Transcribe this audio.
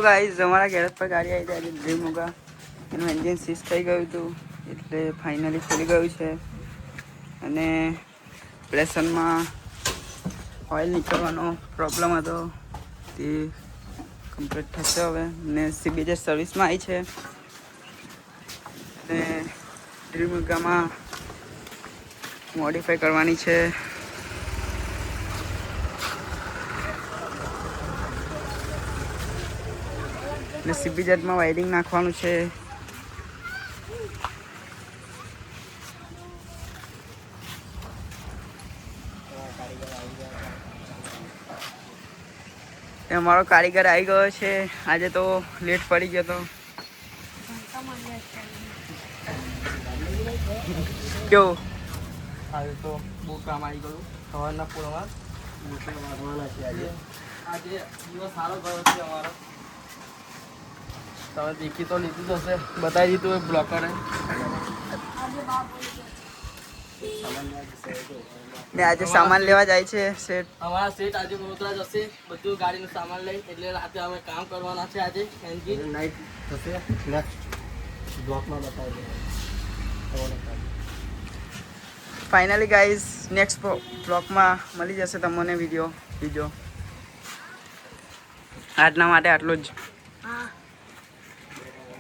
Guys અમારા garage પર ગાડી આવી જાય ડ્રીમ હોગા એનું એન્જિન સીઝ થઈ ગયું હતું એટલે ફાઇનલી ખુલી ગયું છે અને પ્રેશરમાં ઓઇલ નીકળવાનો પ્રોબ્લેમ હતો તે કમ્પ્લીટ થશે હવે ને સીબીજે સર્વિસમાં આવી છે અને ડ્રીમ હોગામાં મોડિફાઈ કરવાની છે. ને સીબીજેટમાં વાયરિંગ નાખવાનું છે. અમારો કારીગર આવી ગયો છે. આજે તો લેટ પડી ગયો તો કેવું આજે તો બહુ કામ આવી ગયું સવારના પૂરમાં આજે દિવસ સારો ગયો છે અમારો. તમે દેખી તો લીધું જ હશે, બતાવી દીધું એ બ્લોકરે. ને આજે સામાન લેવા જાય છે સેટ. અમારા સેટ આજે વડોદરા જશે બધું ગાડીનું સામાન લઈ, એટલે રાતે અમે કામ કરવાના છે. આજે એન્જિન નાઇટ થશે. નેક્સ્ટ બ્લોકમાં બતાવી દે. ફાઇનલી ગાઈઝ નેક્સ્ટ બ્લોકમાં મળી જશે તમને વિડીયો બીજો. આજના માટે આટલું જ.